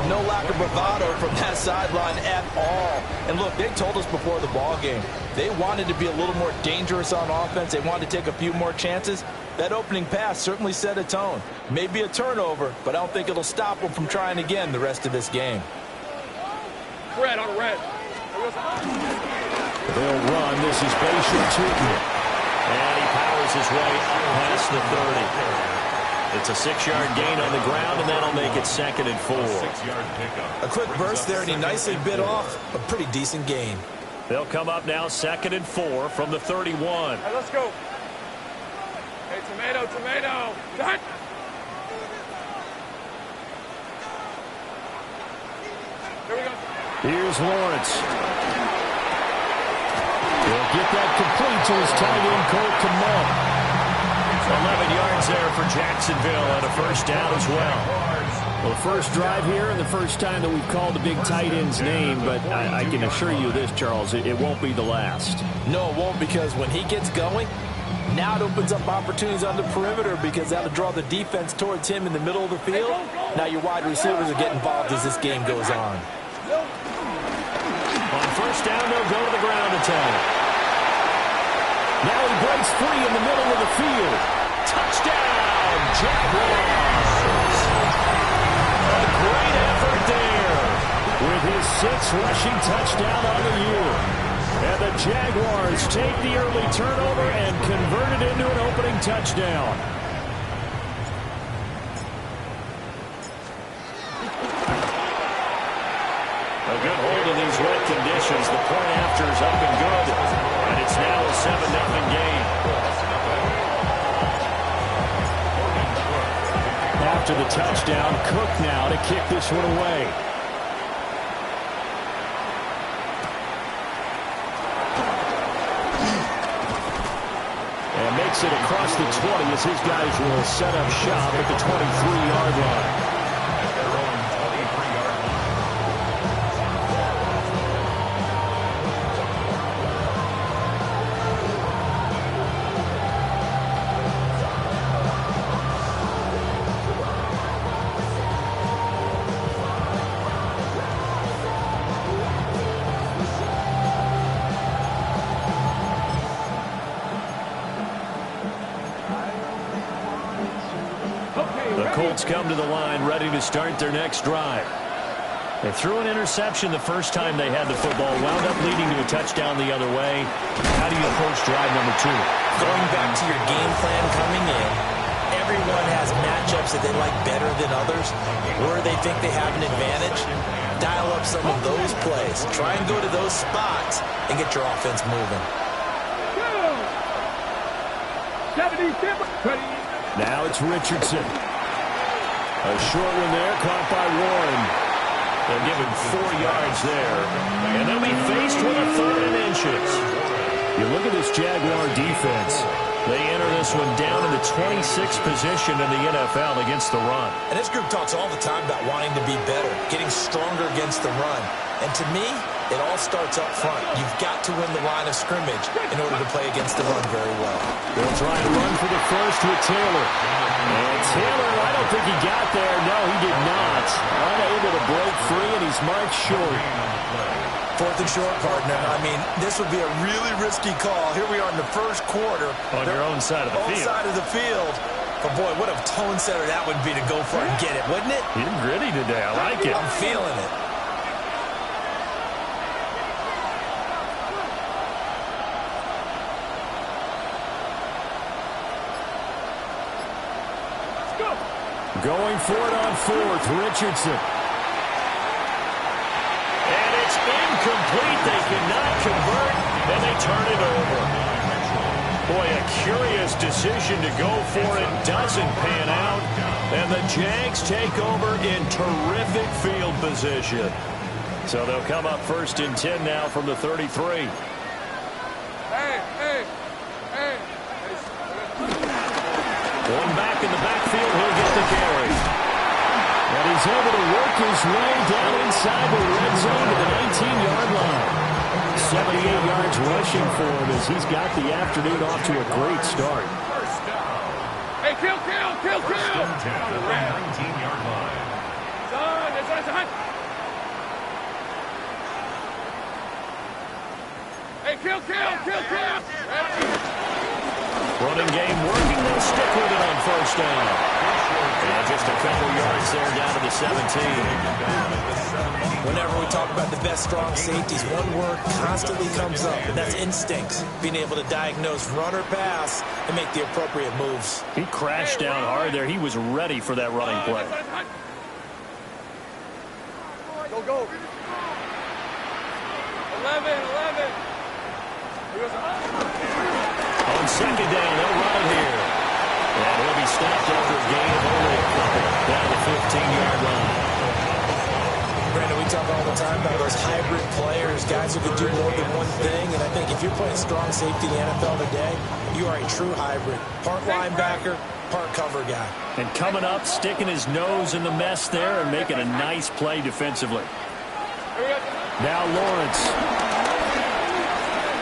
but no lack of bravado from that sideline at all. And look, they told us before the ball game, they wanted to be a little more dangerous on offense. They wanted to take a few more chances. That opening pass certainly set a tone. Maybe a turnover, but I don't think it'll stop them from trying again the rest of this game. Red on red. They'll run. This is Basham Tukin. And he powers his way up past the 30. It's a 6-yard gain on the ground, and that'll make it 2nd and 4. A quick burst there, and he nicely bit off a pretty decent gain. They'll come up now 2nd and 4 from the 31. Hey, let's go. Hey, tomato. Done. Here we go. Here's Lawrence. He'll get that complete to his tight end, Colt Kmet. 11 yards there for Jacksonville and a first down as well. Well, the first drive here and the first time that we've called the big tight end's name, but I can assure you this, Charles, it won't be the last. No, it won't, because when he gets going, now it opens up opportunities on the perimeter because that'll draw the defense towards him in the middle of the field. Now your wide receivers will get involved as this game goes on. On first down, they'll go to the ground attack. Now he breaks free in the middle of the field. Touchdown, Jaguars! A great effort there with his 6th rushing touchdown on the year. And the Jaguars take the early turnover and convert it into an opening touchdown. A good hold in these wet conditions. The point after is up and good. And it's now a 7-0 game. After the touchdown, Cook now to kick this one away. And makes it across the 20 as his guys will set up shop at the 23-yard line. Colts come to the line ready to start their next drive. They threw an interception the first time they had the football, wound up leading to a touchdown the other way. How do you approach drive number 2? Going back to your game plan coming in, everyone has matchups that they like better than others, where they think they have an advantage. Dial up some of those plays. Try and go to those spots and get your offense moving. Now it's Richardson. A short one there, caught by Warren. They'll give him 4 yards there. And they'll be faced with a 3rd and inches. You look at this Jaguar defense. They enter this one down in the 26th position in the NFL against the run. And this group talks all the time about wanting to be better, getting stronger against the run. And to me, it all starts up front. You've got to win the line of scrimmage in order to play against the run very well. They'll try to run for the first with Taylor. And Taylor, I don't think he got there. No, he did not. Unable to break free, and he's marked short. 4th and short, partner. I mean, this would be a really risky call. Here we are in the first quarter. On your own side of the field. Own side of the field. But, boy, what a tone setter that would be to go for it and get it, wouldn't it? You're gritty today. I like it. I'm feeling it. Going for it on 4th, Richardson. And it's incomplete. They cannot convert, and they turn it over. Boy, a curious decision to go for it. Doesn't pan out, and the Jags take over in terrific field position. So they'll come up 1st and 10 now from the 33. Going back in the backfield, he'll get the carry. And he's able to work his way down inside the red zone to the 19-yard line. 78 yards rushing for him as he's got the afternoon off to a great start. Hey, kill! 19-yard line. Done. Hey, kill. Running game working. They'll stick with it on first down. And just a couple yards there down to the 17. Whenever we talk about the best strong safeties, one word constantly comes up, and that's instincts. Being able to diagnose run or pass and make the appropriate moves. He crashed down hard there. He was ready for that running play. Go. 11. On second down, they'll run it here. And he'll be stopped after a gain of only a couple down the 15-yard line. Brandon, we talk all the time about those hybrid players, guys who can do more than one thing, and I think if you're playing strong safety in the NFL today, you are a true hybrid. Part linebacker, part cover guy. And coming up, sticking his nose in the mess there and making a nice play defensively. Now Lawrence.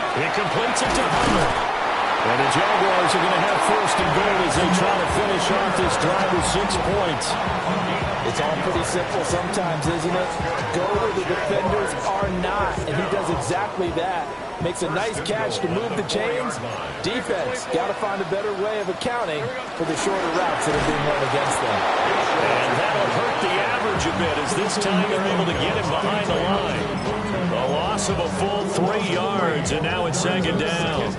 He completes it to Hunter. And the Jaguars are going to have first and goal as they try to finish off this drive with 6 points. It's all pretty simple sometimes, isn't it? Go where the defenders are not, and he does exactly that. Makes a nice catch to move the chains. Defense got to find a better way of accounting for the shorter routes that are being run against them. And that'll hurt the average a bit as this time they're able to get him behind the line. A loss of a full 3 yards, and now it's second down.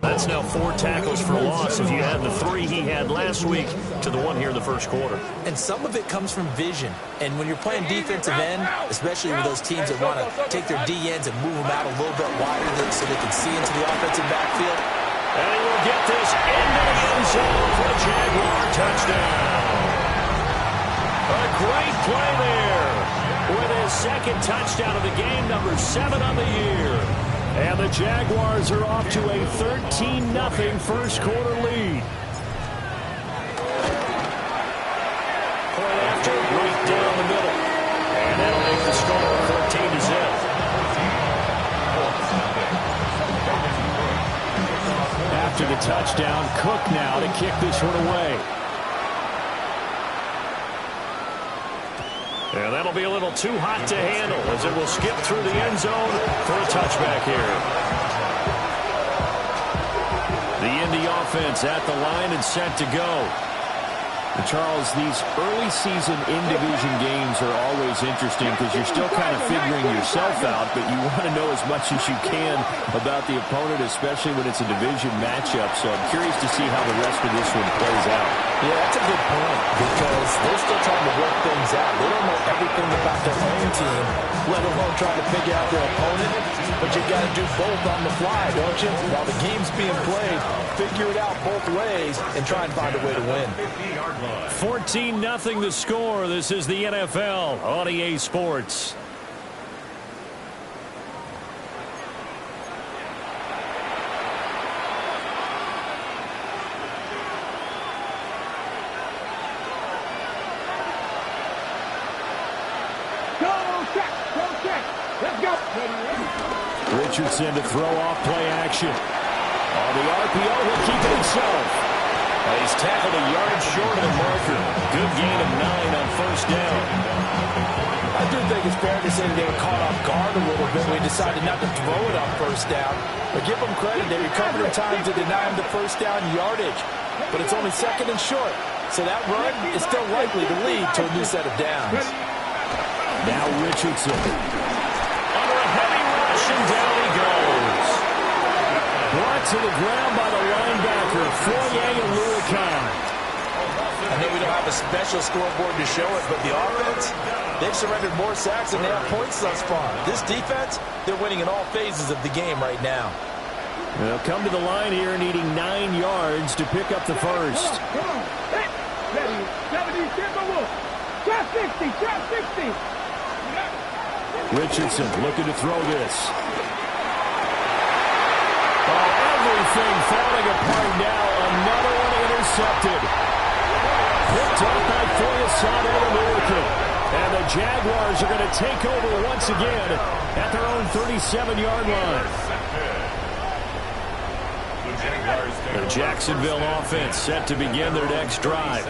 That's now 4 tackles for loss if you add the 3 he had last week to the one here in the first quarter. And some of it comes from vision. And when you're playing defensive end, especially with those teams that want to take their D-ends and move them out a little bit wider so they can see into the offensive backfield. And he will get this into the end zone for a Jaguar touchdown. A great play there with his second touchdown of the game, number 7 on the year. And the Jaguars are off to a 13-0 first quarter lead. Point after, right down the middle. And that'll make the score 14-0. After the touchdown, Cook now to kick this one away. And that'll be a little too hot to handle as it will skip through the end zone for a touchback here. The Indy offense at the line and set to go. And Charles, these early season in-division games are always interesting because you're still kind of figuring yourself out, but you want to know as much as you can about the opponent, especially when it's a division matchup. So I'm curious to see how the rest of this one plays out. Yeah, that's a good point because they're still trying to work things out. They don't know everything about their own team, let alone trying to figure out their opponent. But you got to do both on the fly, don't you? While the game's being played, figure it out both ways and try and find a way to win. 14-0 the score. This is the NFL on EA Sports. Richardson to throw off play action. On the RPO, he'll keep it himself. He's tackled a yard short of the marker. Good gain of 9 on first down. I do think it's fair to say they were caught off guard a little bit. We decided not to throw it on first down. But give them credit. They recovered in time to deny him the first down yardage. But it's only second and short. So that run is still likely to lead to a new set of downs. Now Richardson. Under a heavy rush, and down he goes. Brought to the ground by the linebacker, Foye Oluokun. I know we don't have a special scoreboard to show it, but the offense, they've surrendered more sacks than they have points thus far. This defense, they're winning in all phases of the game right now. They'll come to the line here needing 9 yards to pick up the first. Richardson looking to throw this. Oh, every Everything falling apart now. Another one intercepted. Picked up by Foyesade Oluokun. And the Jaguars are going to take over once again at their own 37-yard line. The Jacksonville offense set to begin their next drive.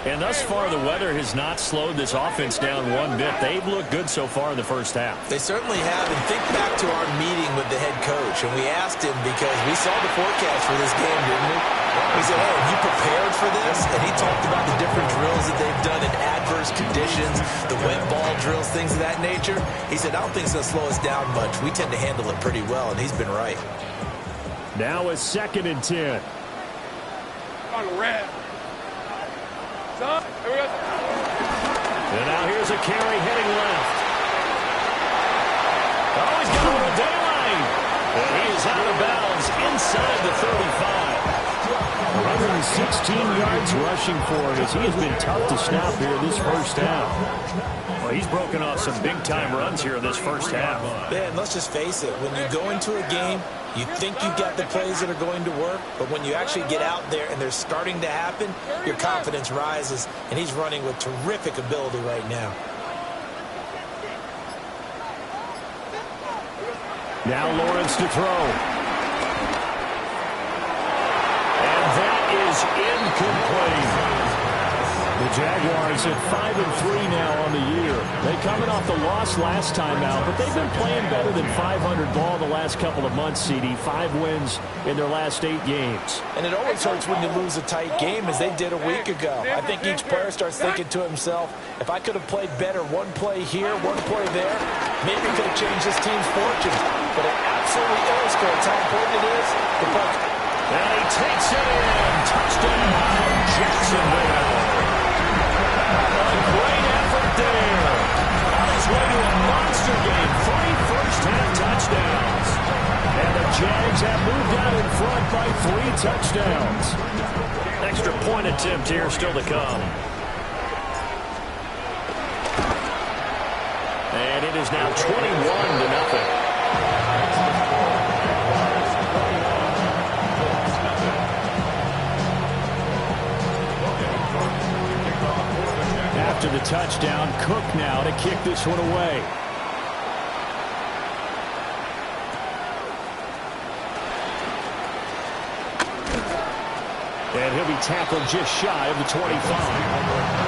And thus far, the weather has not slowed this offense down one bit. They've looked good so far in the first half. They certainly have. And think back to our meeting with the head coach. And we asked him because we saw the forecast for this game, didn't we? We said, hey, have you prepared for this? And he talked about the different drills that they've done in adverse conditions, the wet ball drills, things of that nature. He said, I don't think it's going to slow us down much. We tend to handle it pretty well, and he's been right. Now a 2nd and 10. On the red. Son, here we go. And now here's a carry heading left. Oh, he's got a little daylight. And he is out of bounds inside the 35. 116 yards rushing for him as he has been tough to stop here this first half. Well, he's broken off some big-time runs here in this first half. Man, let's just face it. When you go into a game, you think you've got the plays that are going to work, but when you actually get out there and they're starting to happen, your confidence rises, and he's running with terrific ability right now. Now Lawrence to throw. And that is incomplete. The Jaguars at 5-3 now on the year. They coming off the loss last time out, but they've been playing better than 500 ball the last couple of months, CD. 5 wins in their last 8 games. And it always hurts when you lose a tight game, as they did a week ago. I think each player starts thinking to himself, if I could have played better one play here, one play there, maybe it could have changed this team's fortunes. But it absolutely illustrates how important it is to play. And he takes it in. Touchdown, Jacksonville. A great effort there. On his way to a monster game. 3 first-half touchdowns. And the Jags have moved out in front by 3 touchdowns. Extra point attempt here still to come. And it is now 21-0. After the touchdown, Cook now to kick this one away. And he'll be tackled just shy of the 25.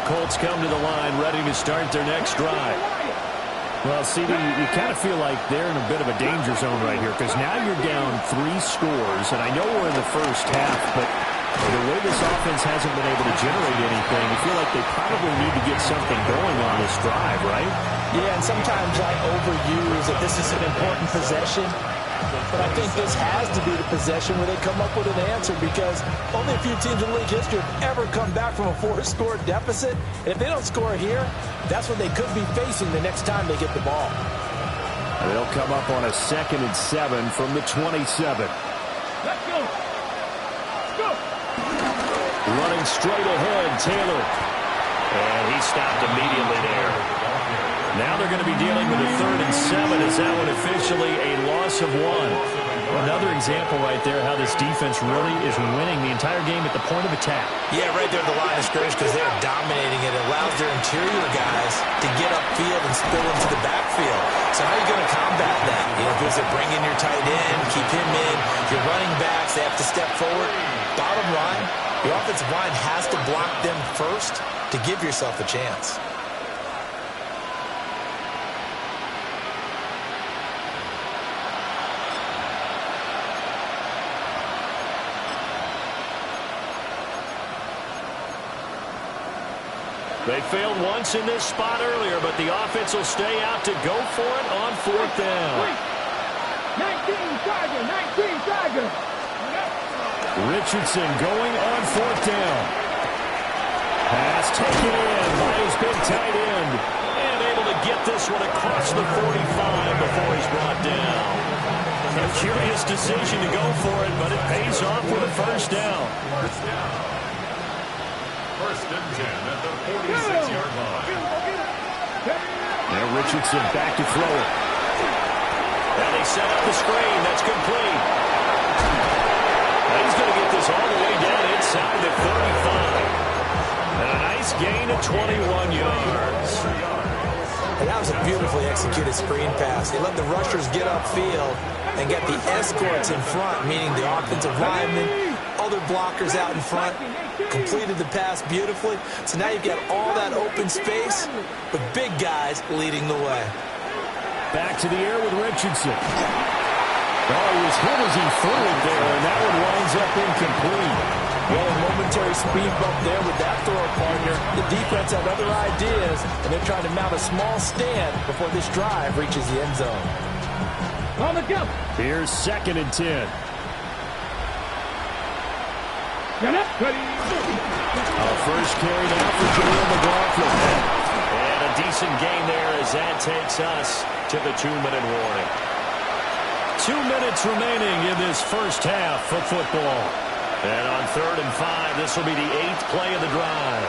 Colts come to the line, ready to start their next drive. Well, CD, you kind of feel like they're in a bit of a danger zone right here because now you're down 3 scores, and I know we're in the first half, but the way this offense hasn't been able to generate anything, you feel like they probably need to get something going on this drive, right? Yeah, and sometimes I overuse that this is an important possession. But I think this has to be the possession where they come up with an answer because only a few teams in league history have ever come back from a 4-score deficit. And if they don't score here, that's what they could be facing the next time they get the ball. They'll come up on a 2nd and 7 from the 27. Let's go. Let's go. Running straight ahead, Taylor. And he stopped immediately there. Now they're going to be dealing with a 3rd and 7 as that one officially a loss of 1. Another example right there how this defense really is winning the entire game at the point of attack. Yeah, right there at the line of scrimmage because they're dominating it. It allows their interior guys to get upfield and spill into the backfield. So how are you going to combat that? You know, if it's bring in your tight end, keep him in, your running backs, they have to step forward. Bottom line, the offensive line has to block them first to give yourself a chance. They failed once in this spot earlier, but the offense will stay out to go for it on 4th down. 19 Tiger. Richardson going on 4th down. Pass taken in by his big tight end. And able to get this one across the 45 before he's brought down. A curious decision to go for it, but it pays off with a first down. First and 10 at the 46-yard line. Now Richardson back to throw it. And they set up the screen. That's complete. And he's going to get this all the way down inside the 35. And a nice gain of 21 yards. And that was a beautifully executed screen pass. He let the rushers get upfield and get the escorts in front, meaning the offensive linemen, other blockers out in front. Completed the pass beautifully. So now you've got all that open space with big guys leading the way. Back to the air with Richardson. Oh, he was hit as he threw it there, and that one winds up incomplete. Well, a momentary speed bump there with that throw, partner. The defense had other ideas, and they're trying to mount a small stand before this drive reaches the end zone. On the go. Here's 2nd and 10. First carry now for Jaleel McLaughlin. And a decent gain there as that takes us to the 2-minute warning. 2 minutes remaining in this first half of football. And on 3rd and 5, this will be the 8th play of the drive.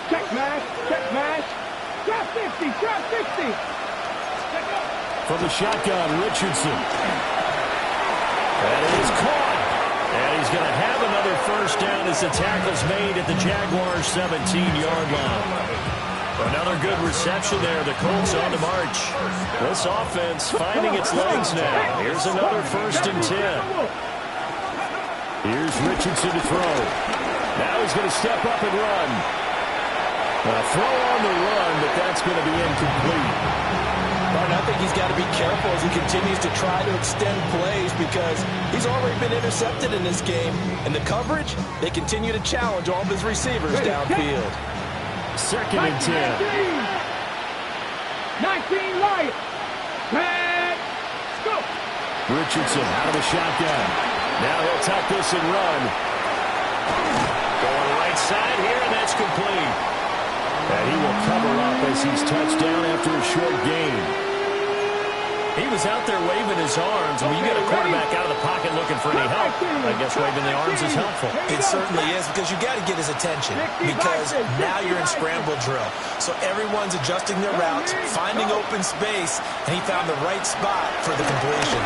Check mash. Drop 50. From the shotgun, Richardson. And it is caught. And he's going to have another first down as the tackle's made at the Jaguars' 17-yard line. Another good reception there. The Colts on the march. This offense finding its legs now. Here's another 1st and 10. Here's Richardson to throw. Now he's going to step up and run. A throw on the run, but that's going to be incomplete. I think he's got to be careful as he continues to try to extend plays because he's already been intercepted in this game. And the coverage, they continue to challenge all of his receivers downfield. 2nd and 10. 19 right. Let's go. Richardson out of the shotgun. Now he'll tuck this and run. Going right side here, and that's complete. And he will cover up as he's touched down after a short gain. He was out there waving his arms. When you get a quarterback out of the pocket looking for any help, I guess waving the arms is helpful. It certainly is because you got to get his attention because now you're in scramble drill. So everyone's adjusting their routes, finding open space, and he found the right spot for the completion.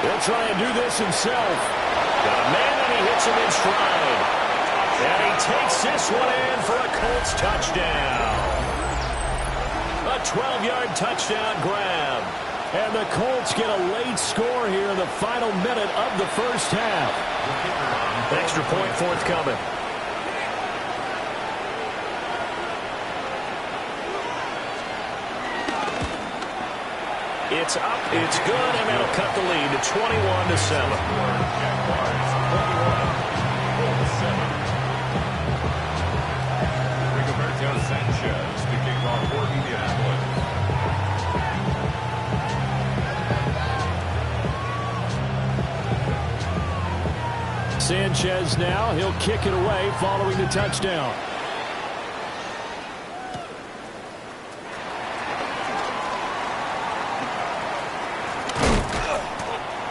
He'll try and do this himself. Got a man, and he hits him in stride. And he takes this one in for a Colts touchdown. A 12-yard touchdown grab. And the Colts get a late score here in the final minute of the first half. Extra point forthcoming. It's up, it's good, and that'll cut the lead to 21-7. Rigoberto Sanchez, the kickoff for Indianapolis. Sanchez now, he'll kick it away following the touchdown.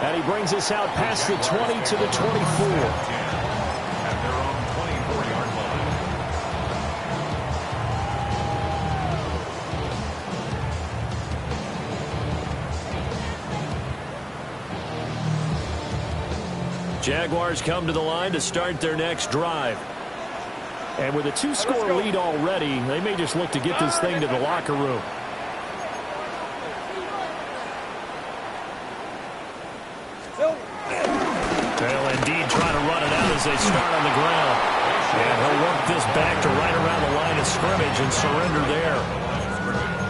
And he brings us out past the 20 to the 24. Jaguars come to the line to start their next drive. And with a 2-score lead already, they may just look to get this thing to the locker room. They'll indeed try to run it out as they start on the ground. And he'll work this back to right around the line of scrimmage and surrender there.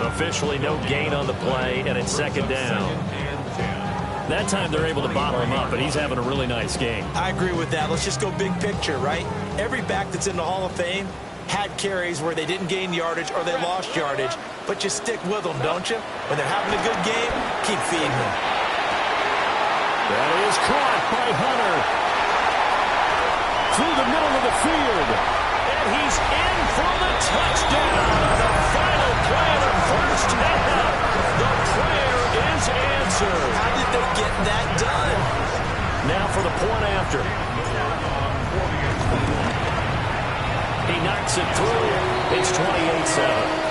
Officially no gain on the play, and it's 2nd down. That time they're able to bottle him up, but he's having a really nice game. I agree with that. Let's just go big picture, right? Every back that's in the Hall of Fame had carries where they didn't gain yardage or they lost yardage, but you stick with them, don't you? When they're having a good game, keep feeding them. That is caught by Hunter. Through the middle of the field. And he's in for the touchdown. The final play of the first half. The prayer is after. He knocks it through. It's 28-7.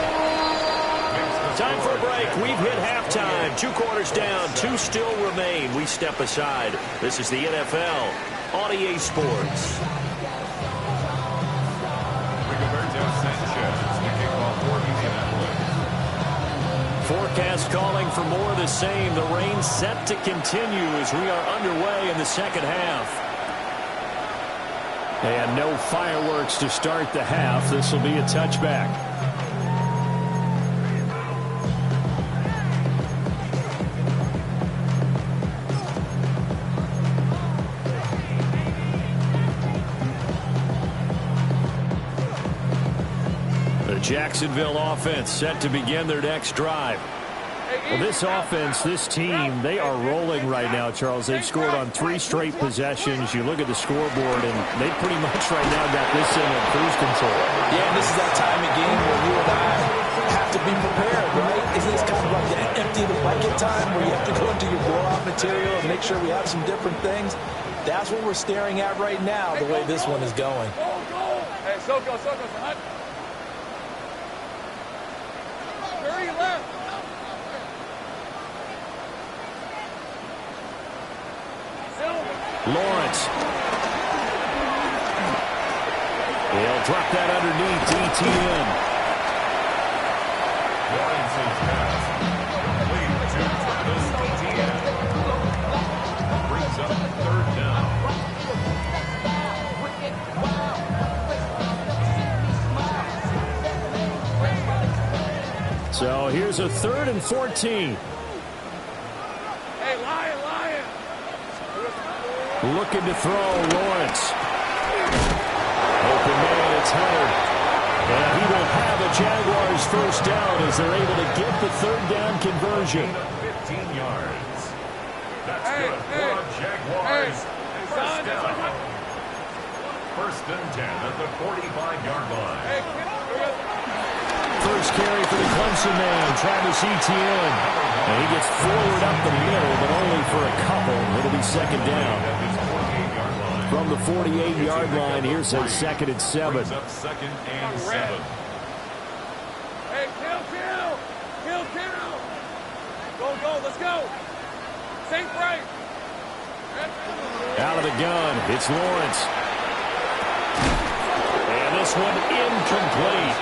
Time for a break. We've hit halftime. 2 quarters down. 2 still remain. We step aside. This is the NFL on EA Sports. Forecast calling for more of the same. The rain set to continue as we are underway in the second half. And no fireworks to start the half. This will be a touchback. Jacksonville offense set to begin their next drive. Well, this offense, this team, they are rolling right now, Charles. They've scored on 3 straight possessions. You look at the scoreboard, and they pretty much right now got this in on cruise control. Yeah, and this is that time of game where you and I have to be prepared, right? Isn't this kind of like that empty the bucket time where you have to go into your blowout material and make sure we have some different things? That's what we're staring at right now, the way this one is going. Hey, so go, son. Left. Lawrence. He'll drop that underneath to ETN. Lawrence's pass. Lead to Travis Etienne. Brings up 3rd down. So here's a 3rd and 14. Hey, Lion. Looking to throw, Lawrence. Open man, it's Hunter. And he will have a Jaguars first down as they're able to get the 3rd down conversion. 15 yards. That's good for Jaguars. First down. 1st and 10 at the 45-yard line. First carry for the Clemson man, Travis Etienne. And he gets forward up the middle, but only for a couple. It'll be 2nd down. From the 48-yard line, here's a 2nd and 7. Brings up 2nd and 7. Hey, kill. Go, let's go. Saint Frank. Out of the gun, it's Lawrence. And this one incomplete.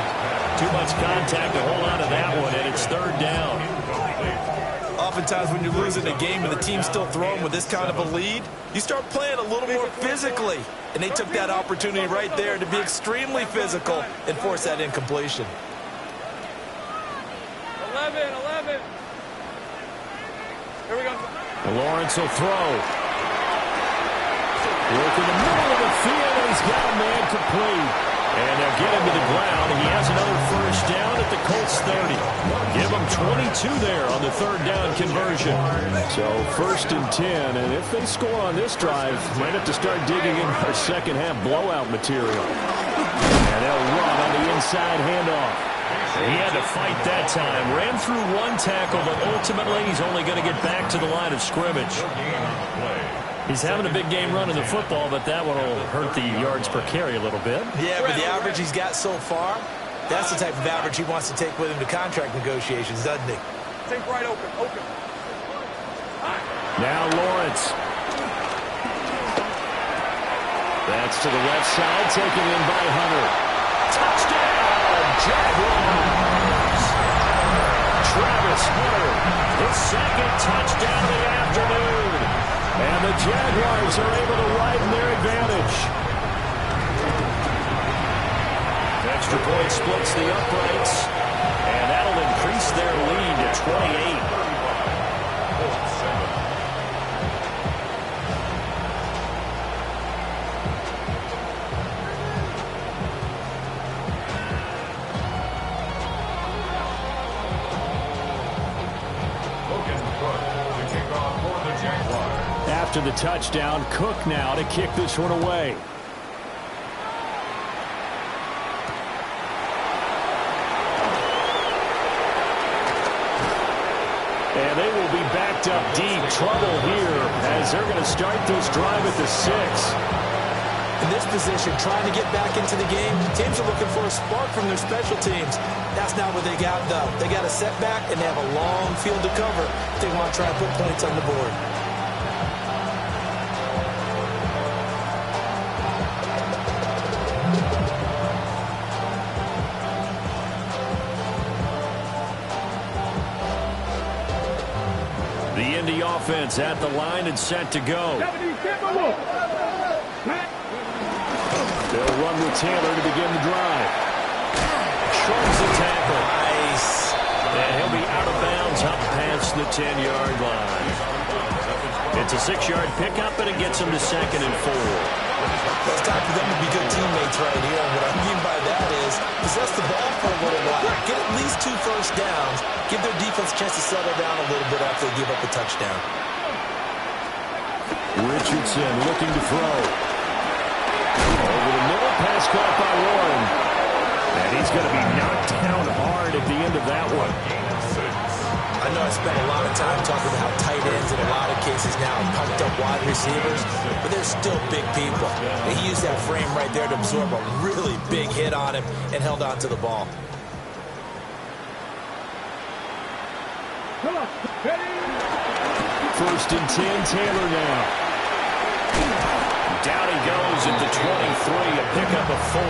Too much contact to hold on to that one, and it's 3rd down. Oftentimes when you're losing a game and the team's still throwing with this kind of a lead, you start playing a little more physically. And they took that opportunity right there to be extremely physical and force that incompletion. 11. Here we go. Lawrence will throw. Work in the middle of the field, and he's got a man complete. And they'll get him to the ground. He has another first down at the Colts 30. Give him 22 there on the 3rd down conversion. So 1st and 10, and if they score on this drive, might have to start digging in our second half blowout material. And they'll run on the inside handoff. He had to fight that time. Ran through 1 tackle, but ultimately he's only going to get back to the line of scrimmage. He's having a big game running the football, but that one will hurt the yards per carry a little bit. Yeah, but the average he's got so far, that's the type of average he wants to take with him to contract negotiations, doesn't he? Take right open. Now Lawrence. That's to the left side, taken in by Hunter. Touchdown, Jaguars! Travis Hunter, his 2nd touchdown of the afternoon. And the Jaguars are able to widen their advantage. Extra point splits the uprights, and that'll increase their lead to 28. After the touchdown, Cook now to kick this one away. And they will be backed up deep. Trouble here as they're going to start this drive at the 6. In this position, trying to get back into the game, teams are looking for a spark from their special teams. That's not what they got, though. They got a setback, and they have a long field to cover if they want to try and put points on the board. The Indy offense at the line and set to go. They'll run with Taylor to begin the drive. Shrugs the tackle. Nice. And he'll be out of bounds up past the 10-yard line. It's a 6-yard pickup, and it gets him to 2nd and 4. Well, it's time for them to be good teammates right here. And what I mean by that is possess the ball for a little while. Get at least 2 first downs. Give their defense a chance to settle down a little bit after they give up a touchdown. Richardson looking to throw. Over the middle, pass caught by Warren. And he's going to be knocked down hard at the end of that one. I know I spent a lot of time talking about how tight ends in a lot of cases now have pumped up wide receivers, but they're still big people. And he used that frame right there to absorb a really big hit on him and held on to the ball. First and 10, Taylor now. Down he goes at the 23, a pickup of 4.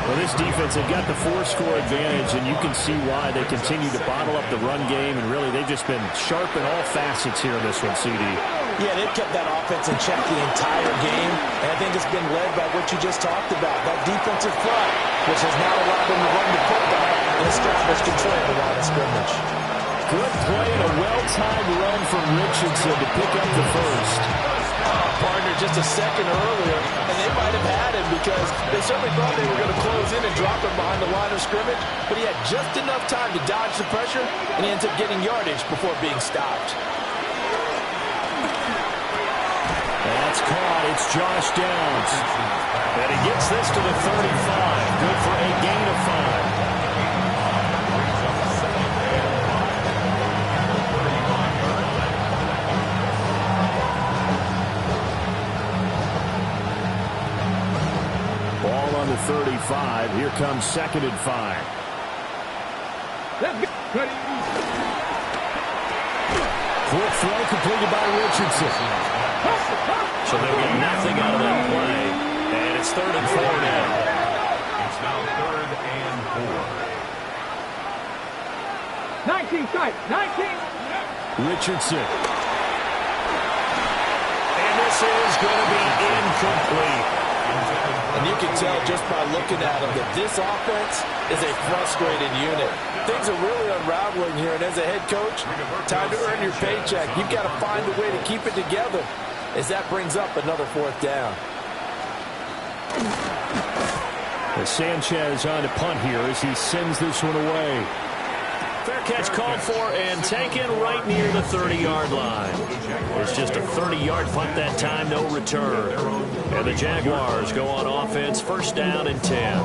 Well, this defense, they've got the 4-score advantage, and you can see why they continue to bottle up the run game, and really they've just been sharp in all facets here in this one, CD. Yeah, they've kept that offense in check the entire game, and I think it's been led by what you just talked about, that defensive front, which has now allowed them to run the football and establish control of the line of scrimmage. Good play and a well-timed run from Richardson to pick up the first. Partner just a second earlier, and they might have had him because they certainly thought they were going to close in and drop him behind the line of scrimmage, but he had just enough time to dodge the pressure, and he ends up getting yardage before being stopped. That's caught. It's Josh Downs. And he gets this to the 35. Good for a gain of 5. Ball on the 35. Here comes 2nd and 5. Quick throw completed by Richardson. So they'll get nothing out of that play. And it's 3rd and 4 now. It's now 3rd and 4. 19 sight, 19. Richardson. And this is going to be incomplete. And you can tell just by looking at him that this offense is a frustrated unit. Things are really unraveling here, and as a head coach, time to earn your paycheck. You've got to find a way to keep it together as that brings up another 4th down. As Sanchez on to punt here as he sends this one away. Fair catch called for and taken right near the 30-yard line. It's just a 30-yard punt that time, no return. And the Jaguars go on offense, 1st down and 10.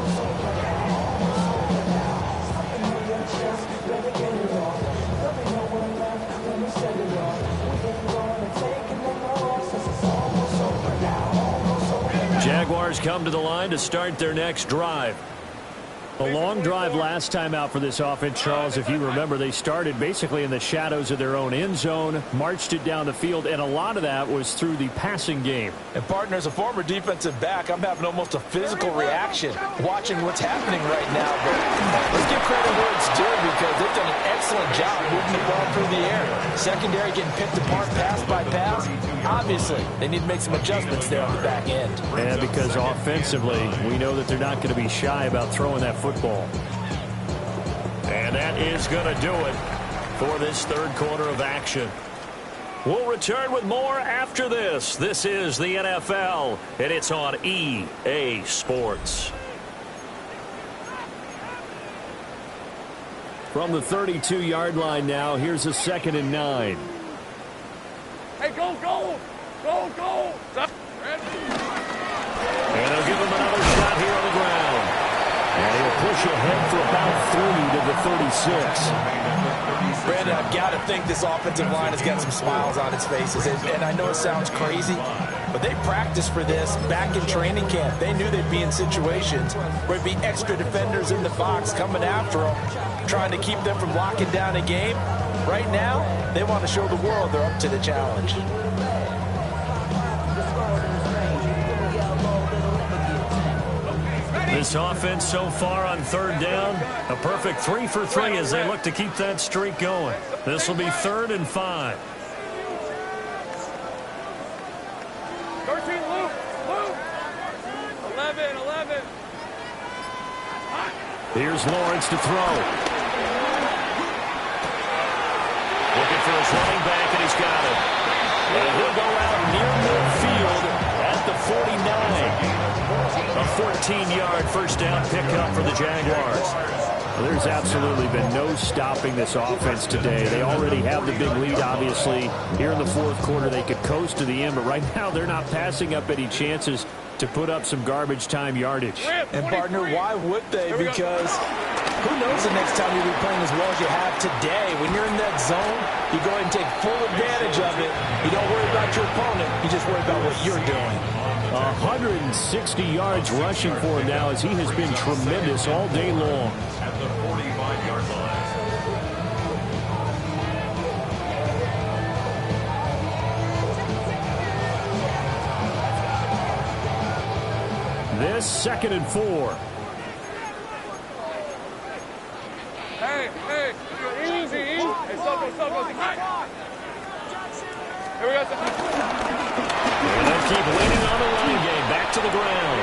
Jaguars come to the line to start their next drive. A long drive last time out for this offense, Charles. If you remember, they started basically in the shadows of their own end zone, marched it down the field, and a lot of that was through the passing game. And, partner, as a former defensive back, I'm having almost a physical reaction watching what's happening right now. But let's give credit where it's due because they've done an excellent job moving the ball through the air. Secondary getting picked apart pass by pass. Obviously, they need to make some adjustments there on the back end. And because offensively, we know that they're not going to be shy about throwing that football. And that is going to do it for this 3rd quarter of action. We'll return with more after this. This is the NFL, and it's on EA Sports. From the 32-yard line now, here's a 2nd and 9. Hey, go, go! Go, go! And they'll give him another shot here on the ground. And he'll push ahead for about 3 to the 36. Brandon, I've got to think this offensive line has got some smiles on its faces. And I know it sounds crazy, but they practiced for this back in training camp. They knew they'd be in situations where there'd be extra defenders in the box coming after them, trying to keep them from locking down a game. Right now, they want to show the world they're up to the challenge. This offense so far on third down, a perfect 3 for 3 as they look to keep that streak going. This will be 3rd and 5. 13, Luke. 11. Here's Lawrence to throw. Looking for his running back, and he's got it. And he'll go out near midfield at the 49. A 14-yard first down pickup for the Jaguars. Well, there's absolutely been no stopping this offense today. They already have the big lead, obviously. Here in the fourth quarter, they could coast to the end, but right now they're not passing up any chances to put up some garbage time yardage. And, partner, why would they? Because who knows the next time you'll be playing as well as you have today. When you're in that zone, you go ahead and take full advantage of it. You don't worry about your opponent. You just worry about what you're doing. 160 yards rushing for him now as he has been tremendous all day long. At the 45-yard line. This 2nd and 4. Hey, easy. Hey, Soko. Here we go. And they'll keep leaning on the running game. Back to the ground.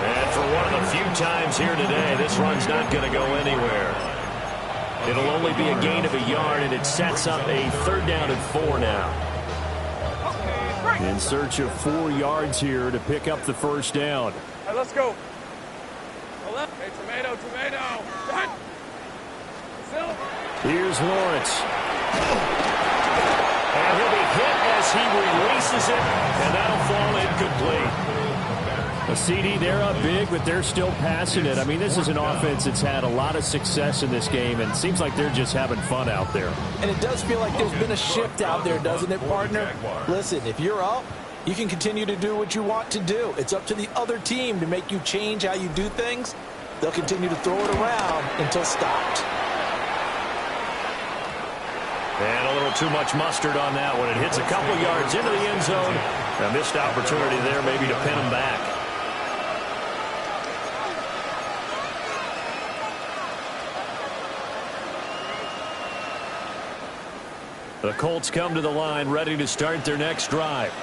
And for one of the few times here today, this run's not going to go anywhere. It'll only be a gain of a yard, and it sets up a 3rd down and 4 now. In search of 4 yards here to pick up the first down. Hey, let's go. Hey, tomato. Done. Here's Lawrence. And he'll be hit as he releases it, and that'll fall incomplete. A CD, they're up big, but they're still passing it. I mean, this is an offense that's had a lot of success in this game, and it seems like they're just having fun out there. And it does feel like there's been a shift out there, doesn't it, partner? Listen, if you're up, you can continue to do what you want to do. It's up to the other team to make you change how you do things. They'll continue to throw it around until stopped. And a little too much mustard on that one. It hits a couple yards into the end zone. A missed opportunity there maybe to pin him back. The Colts come to the line ready to start their next drive.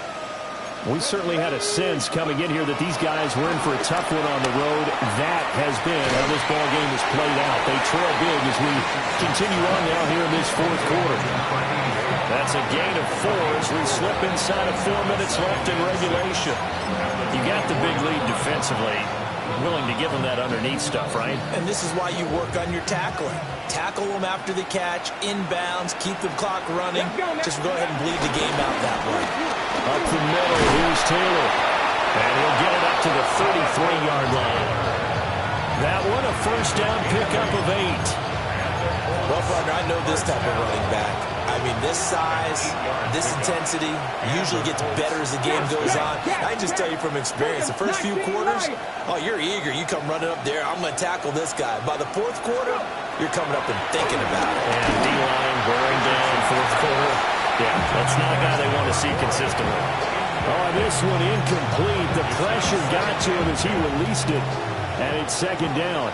We certainly had a sense coming in here that these guys were in for a tough one on the road. That has been how this ball game has played out. They trail big as we continue on now here in this fourth quarter. That's a gain of 4 as we slip inside of 4 minutes left in regulation. You got the big lead defensively. Willing to give them that underneath stuff, right? And this is why you work on your tackling. Tackle them after the catch, inbounds, keep the clock running. Just go ahead and bleed the game out that way. Up the middle, here's Taylor. And he'll get it up to the 33-yard line. That one, a first down pickup of 8. Well, partner, I know this type of running back. I mean, this size, this intensity usually gets better as the game goes on. I can just tell you from experience, the first few quarters, oh, you're eager. You come running up there, I'm going to tackle this guy. By the fourth quarter, you're coming up and thinking about it. And D-line wearing down fourth quarter. Yeah, that's not a guy they want to see consistently. Oh, this one incomplete. The pressure got to him as he released it. And it's 2nd down.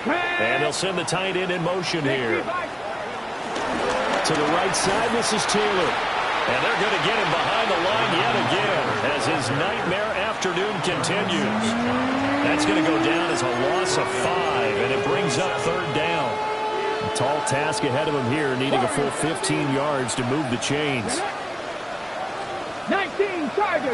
And they'll send the tight end in motion here. To the right side, this is Taylor. And they're going to get him behind the line yet again as his nightmare afternoon continues. That's going to go down as a loss of 5, and it brings up 3rd down. A tall task ahead of him here, needing a full 15 yards to move the chains. 19 Tiger.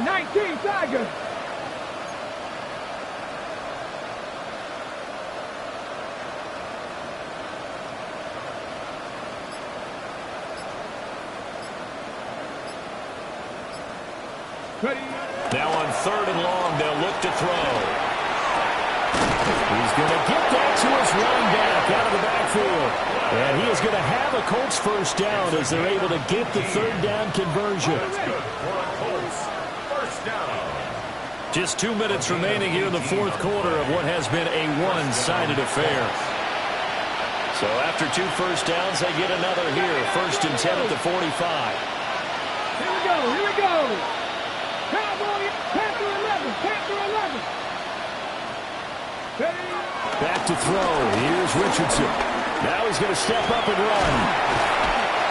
Now on 3rd and long, they'll look to throw. He's going to get that to his running back out of the backfield. And he is going to have a Colts first down as they're able to get the third down conversion. That's good for a Colts first down. Just 2 minutes remaining here in the fourth quarter of what has been a one-sided affair. So after 2 first downs, they get another here. 1st and 10 at the 45. Here we go. Here we go. Cowboy, Panther 11. Panther 11. Back to throw. Here's Richardson. Now he's going to step up and run.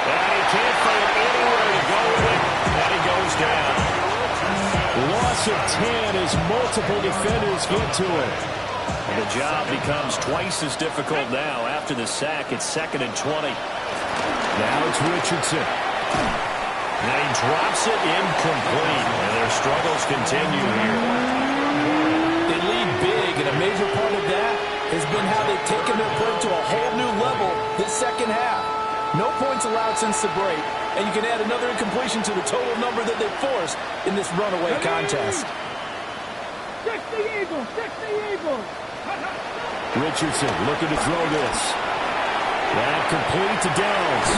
And he can't find anywhere to go with it. And he goes down. Loss of 10 as multiple defenders get to it. And the job becomes twice as difficult now. After the sack, it's 2nd and 20. Now it's Richardson. And he drops it incomplete. And their struggles continue here. They lead big, and a major part of that has been how they've taken their play to a whole new level this second half. No points allowed since the break, and you can add another incompletion to the total number that they've forced in this runaway contest. 60 Eagles, 60 Eagles. Richardson looking to throw this. That complete to Downs.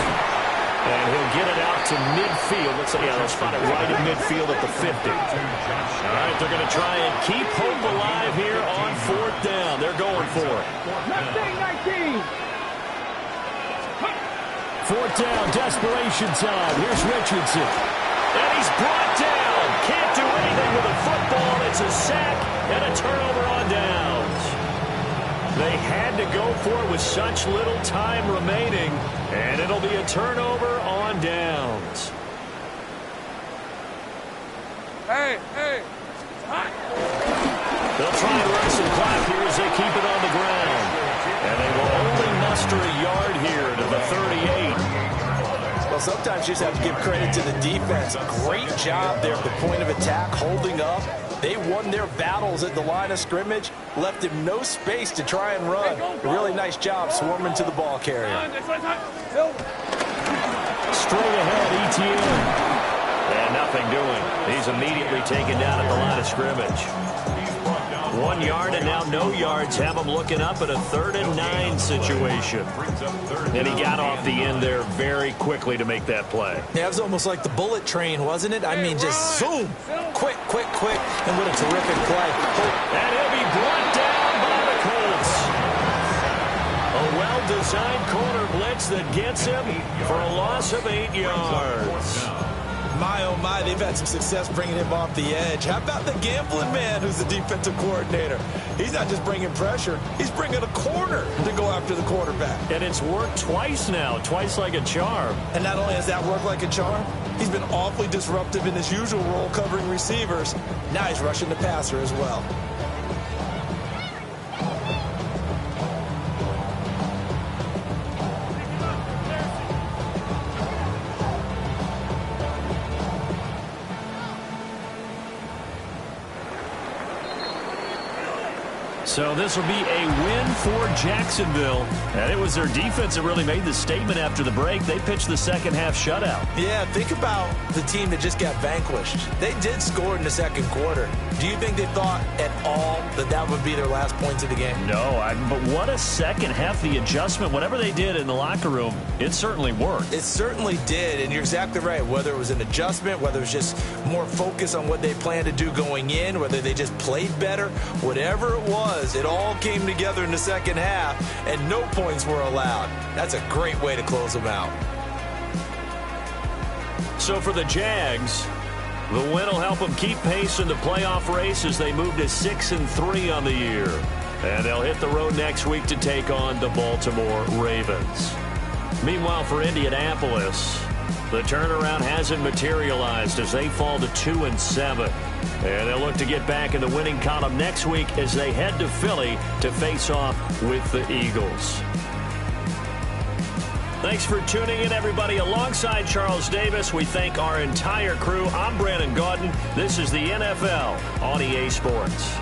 And he'll get it out to midfield. Looks like they'll spot it right in midfield at the 50. All right, they're going to try and keep hope alive here on 4th down. They're going for it. 19. 4th down, desperation time. Here's Richardson. And he's brought down. Can't do anything with a football. It's a sack and a turnover on downs. They had to go for it with such little time remaining, and it'll be a turnover on downs. Hey. They'll try and run some clock here as they keep it on the ground. And they will only muster a yard here to the 38. Well, sometimes you just have to give credit to the defense. Great job there at the point of attack, holding up. They won their battles at the line of scrimmage, left him no space to try and run. A really nice job swarming to the ball carrier. Straight ahead, Etienne. And nothing doing. He's immediately taken down at the line of scrimmage. 1 yard and now no yards have him looking up at a 3rd and 9 situation. And he got off the end there very quickly to make that play. Yeah, it was almost like the bullet train, wasn't it? I mean, just zoom. Quick. And what a terrific play. And he'll be brought down by the Colts. A well-designed corner blitz that gets him for a loss of 8 yards. My, oh my, they've had some success bringing him off the edge. How about the gambling man who's the defensive coordinator? He's not just bringing pressure, he's bringing a corner to go after the quarterback. And it's worked twice now, twice like a charm. And not only has that worked like a charm, he's been awfully disruptive in his usual role covering receivers. Now he's rushing the passer as well. So this will be a win for Jacksonville. And it was their defense that really made the statement after the break. They pitched the second half shutout. Yeah, think about the team that just got vanquished. They did score in the second quarter. Do you think they thought at all that that would be their last points of the game? No, but what a second half. The adjustment, whatever they did in the locker room, it certainly worked. It certainly did, and you're exactly right. Whether it was an adjustment, whether it was just more focus on what they planned to do going in, whether they just played better, whatever it was, it all came together in the second half, and no points were allowed. That's a great way to close them out. So for the Jags, the win will help them keep pace in the playoff race as they move to 6-3 on the year. And they'll hit the road next week to take on the Baltimore Ravens. Meanwhile, for Indianapolis, the turnaround hasn't materialized as they fall to 2-7. And they'll look to get back in the winning column next week as they head to Philly to face off with the Eagles. Thanks for tuning in, everybody. Alongside Charles Davis, we thank our entire crew. I'm Brandon Gaudin. This is the NFL on EA Sports.